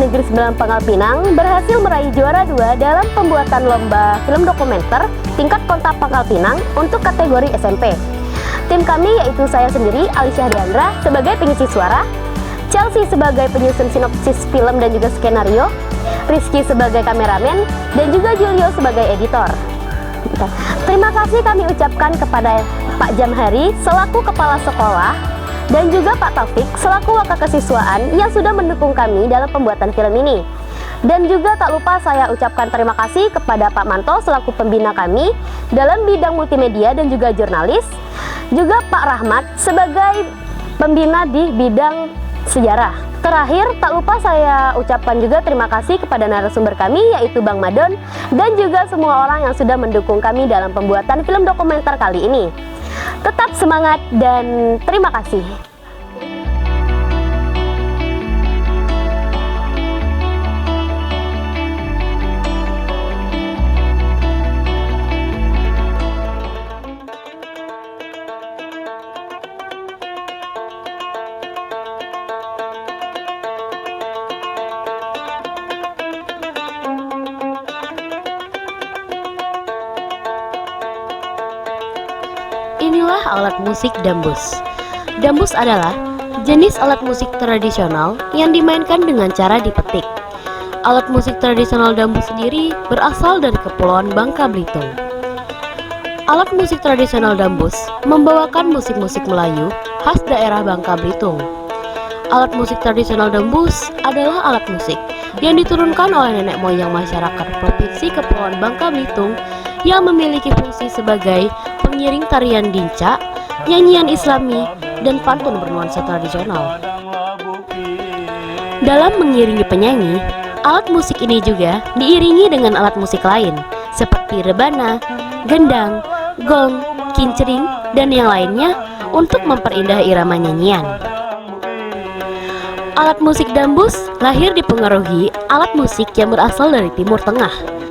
Negeri 9 Pangkal Pinang berhasil meraih juara 2 dalam pembuatan lomba film dokumenter tingkat kota Pangkal Pinang untuk kategori SMP. Tim kami yaitu saya sendiri, Alicia Diandra, sebagai pengisi suara, Chelsea sebagai penyusun sinopsis film dan juga skenario, Rizky sebagai kameramen, dan juga Julio sebagai editor. Terima kasih kami ucapkan kepada Pak Jamhari selaku kepala sekolah dan juga Pak Taufik selaku wakil kesiswaan yang sudah mendukung kami dalam pembuatan film ini. Dan juga tak lupa saya ucapkan terima kasih kepada Pak Manto selaku pembina kami dalam bidang multimedia dan juga jurnalis, juga Pak Rahmat sebagai pembina di bidang sejarah. Terakhir, tak lupa saya ucapkan juga terima kasih kepada narasumber kami yaitu Bang Madon dan juga semua orang yang sudah mendukung kami dalam pembuatan film dokumenter kali ini. Tetap semangat dan terima kasih. Inilah alat musik dambus. Dambus adalah jenis alat musik tradisional yang dimainkan dengan cara dipetik. Alat musik tradisional dambus sendiri berasal dari Kepulauan Bangka Belitung. Alat musik tradisional dambus membawakan musik-musik Melayu khas daerah Bangka Belitung. Alat musik tradisional dambus adalah alat musik yang diturunkan oleh nenek moyang masyarakat Provinsi Kepulauan Bangka Belitung yang memiliki fungsi sebagai pengiring tarian dinca, nyanyian islami, dan pantun bernuansa tradisional. Dalam mengiringi penyanyi, alat musik ini juga diiringi dengan alat musik lain seperti rebana, gendang, gong, kincring, dan yang lainnya untuk memperindah irama nyanyian. Alat musik dambus lahir dipengaruhi alat musik yang berasal dari Timur Tengah.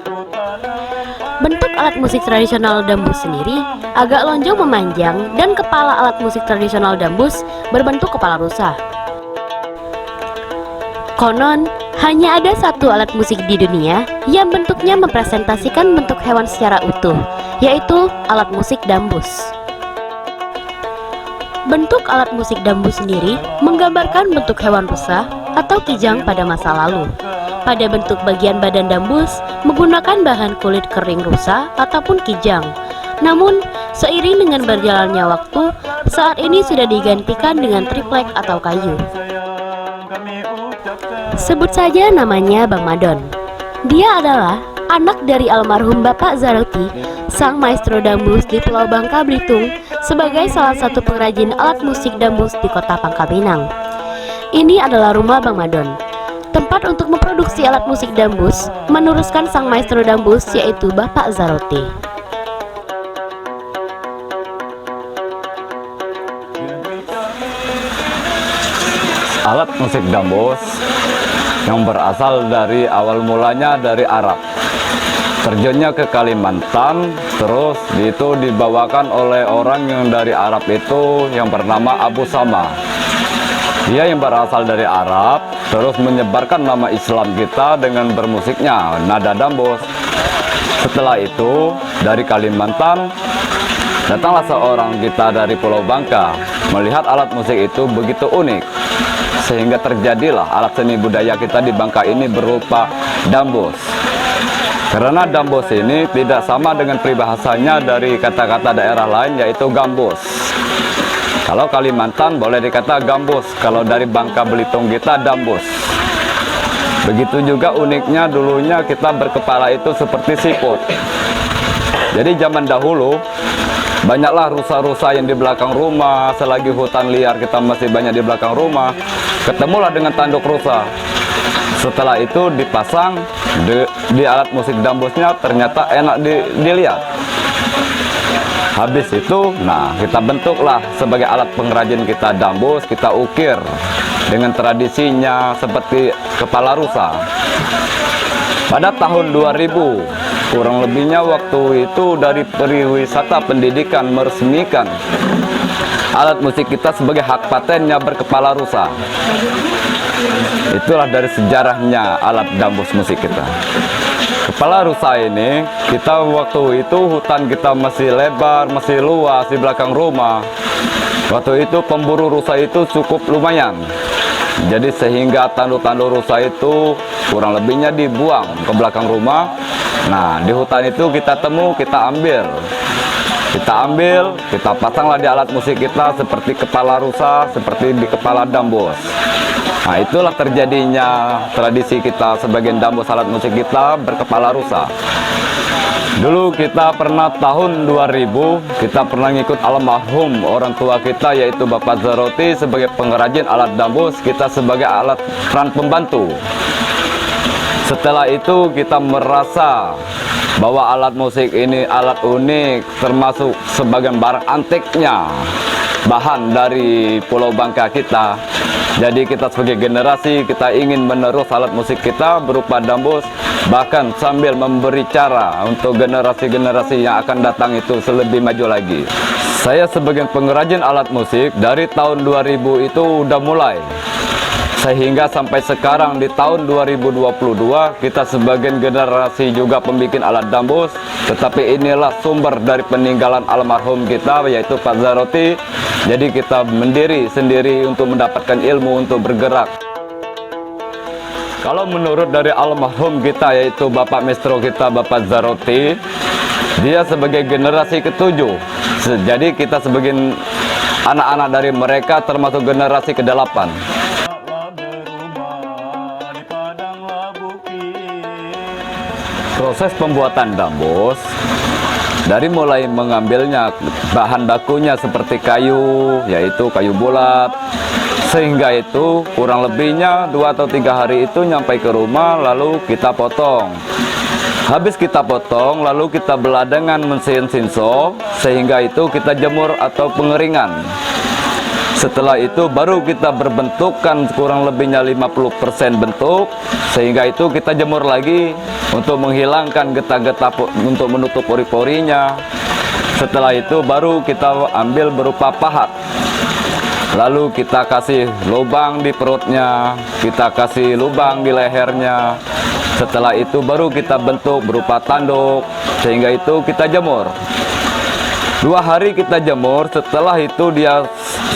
Bentuk alat musik tradisional dambus sendiri agak lonjong memanjang dan kepala alat musik tradisional dambus berbentuk kepala rusa. Konon, hanya ada satu alat musik di dunia yang bentuknya mempresentasikan bentuk hewan secara utuh, yaitu alat musik dambus. Bentuk alat musik dambus sendiri menggambarkan bentuk hewan rusa atau kijang pada masa lalu. Pada bentuk bagian badan dambus menggunakan bahan kulit kering rusa ataupun kijang. Namun, seiring dengan berjalannya waktu, saat ini sudah digantikan dengan triplek atau kayu. Sebut saja namanya Bang Madon. Dia adalah anak dari almarhum Bapak Zaroti, sang maestro dambus di Pulau Bangka Belitung, sebagai salah satu pengrajin alat musik dambus di kota Pangkal Pinang. Ini adalah rumah Bang Madon, tempat untuk memproduksi alat musik dambus, meneruskan sang maestro dambus yaitu Bapak Zaroti. Alat musik dambus yang berasal dari awal mulanya dari Arab, terjunnya ke Kalimantan, terus itu dibawakan oleh orang yang dari Arab itu yang bernama Abu Sama. Dia yang berasal dari Arab, terus menyebarkan nama Islam kita dengan bermusiknya nada dambus. Setelah itu dari Kalimantan datanglah seorang kita dari Pulau Bangka, melihat alat musik itu begitu unik, sehingga terjadilah alat seni budaya kita di Bangka ini berupa dambus. Karena dambus ini tidak sama dengan peribahasanya dari kata-kata daerah lain, yaitu gambus. Kalau Kalimantan boleh dikata gambus, kalau dari Bangka Belitung kita dambus. Begitu juga uniknya dulunya kita berkepala itu seperti siput. Jadi zaman dahulu banyaklah rusa-rusa yang di belakang rumah, selagi hutan liar kita masih banyak di belakang rumah, ketemulah dengan tanduk rusa. Setelah itu dipasang di alat musik dambusnya, ternyata enak dilihat. Habis itu, nah kita bentuklah sebagai alat pengrajin kita dambus, kita ukir dengan tradisinya seperti kepala rusa. Pada tahun 2000, kurang lebihnya waktu itu dari Pariwisata Pendidikan meresmikan alat musik kita sebagai hak patennya berkepala rusa. Itulah dari sejarahnya alat dambus musik kita. Kepala rusa ini, kita waktu itu hutan kita masih lebar, masih luas di belakang rumah. Waktu itu pemburu rusa itu cukup lumayan. Jadi sehingga tanduk-tanduk rusa itu kurang lebihnya dibuang ke belakang rumah. Nah, di hutan itu kita temu, kita ambil. Kita pasanglah di alat musik kita seperti kepala rusa, seperti di kepala dambus. Nah, itulah terjadinya tradisi kita sebagai dambus alat musik kita berkepala rusa. Dulu kita pernah tahun 2000, kita pernah ngikut almarhum orang tua kita yaitu Bapak Zaroti sebagai pengrajin alat dambus, kita sebagai alat peran pembantu. Setelah itu kita merasa bahwa alat musik ini alat unik, termasuk sebagian barang antiknya, bahan dari Pulau Bangka kita. Jadi kita sebagai generasi, kita ingin menerus alat musik kita berupa dambus, bahkan sambil memberi cara untuk generasi-generasi yang akan datang itu lebih maju lagi. Saya sebagai pengrajin alat musik dari tahun 2000 itu udah mulai. Sehingga sampai sekarang di tahun 2022 kita sebagian generasi juga pembikin alat dambus. Tetapi inilah sumber dari peninggalan almarhum kita yaitu Pak Zaroti. Jadi kita mendiri sendiri untuk mendapatkan ilmu untuk bergerak. Kalau menurut dari almarhum kita yaitu Bapak Maestro kita Bapak Zaroti, dia sebagai generasi ketujuh. Jadi kita sebagai anak-anak dari mereka termasuk generasi ke-8. Proses pembuatan dambus dari mulai mengambilnya bahan bakunya seperti kayu, yaitu kayu bulat, sehingga itu kurang lebihnya 2 atau 3 hari itu nyampe ke rumah, lalu kita potong. Habis kita potong, lalu kita belah dengan mesin sinso, sehingga itu kita jemur atau pengeringan. Setelah itu baru kita berbentukkan kurang lebihnya 50% bentuk, sehingga itu kita jemur lagi untuk menghilangkan getah-getah untuk menutup pori-porinya. Setelah itu baru kita ambil berupa pahat. Lalu kita kasih lubang di perutnya, kita kasih lubang di lehernya. Setelah itu baru kita bentuk berupa tanduk, sehingga itu kita jemur. 2 hari kita jemur, setelah itu dia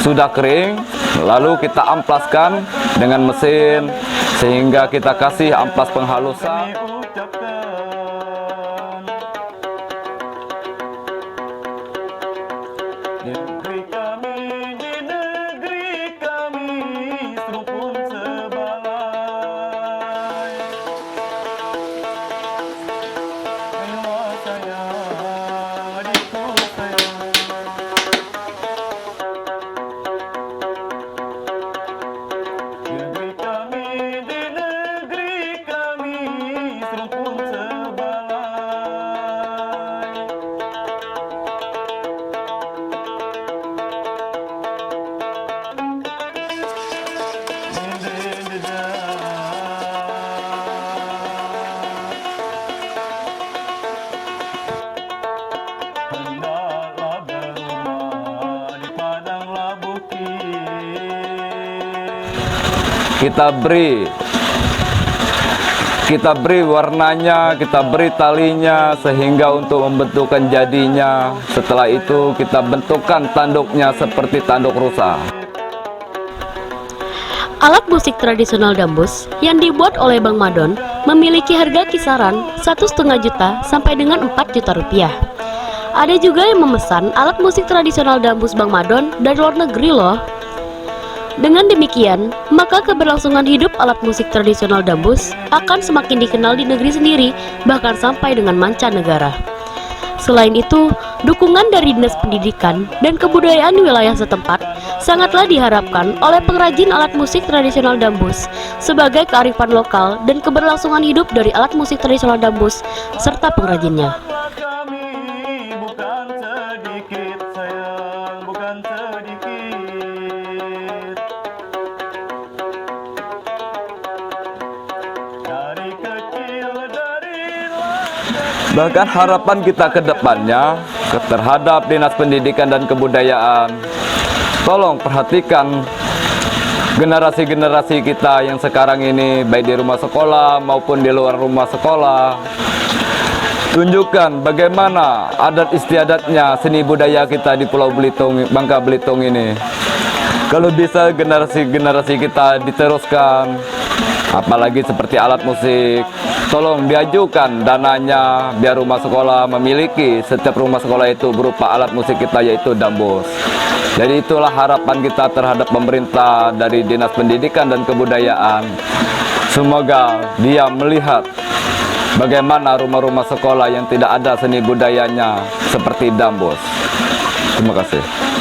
sudah kering, lalu kita amplaskan dengan mesin, sehingga kita kasih amplas penghalusan. Kita beri warnanya, kita beri talinya sehingga untuk membentukkan jadinya. Setelah itu kita bentukkan tanduknya seperti tanduk rusa. Alat musik tradisional dambus yang dibuat oleh Bang Madon memiliki harga kisaran 1,5 juta sampai dengan 4 juta rupiah. Ada juga yang memesan alat musik tradisional dambus Bang Madon dari luar negeri loh. Dengan demikian, maka keberlangsungan hidup alat musik tradisional dambus akan semakin dikenal di negeri sendiri, bahkan sampai dengan mancanegara. Selain itu, dukungan dari Dinas Pendidikan dan Kebudayaan wilayah setempat sangatlah diharapkan oleh pengrajin alat musik tradisional dambus sebagai kearifan lokal dan keberlangsungan hidup dari alat musik tradisional dambus serta pengrajinnya. Bahkan harapan kita ke depannya terhadap Dinas Pendidikan dan Kebudayaan, tolong perhatikan generasi-generasi kita yang sekarang ini, baik di rumah sekolah maupun di luar rumah sekolah. Tunjukkan bagaimana adat istiadatnya seni budaya kita di Pulau Belitung, Bangka Belitung ini. Kalau bisa generasi-generasi kita diteruskan, apalagi seperti alat musik, tolong diajukan dananya biar rumah sekolah memiliki, setiap rumah sekolah itu berupa alat musik kita yaitu dambus. Jadi itulah harapan kita terhadap pemerintah dari Dinas Pendidikan dan Kebudayaan. Semoga dia melihat bagaimana rumah-rumah sekolah yang tidak ada seni budayanya seperti dambus. Terima kasih.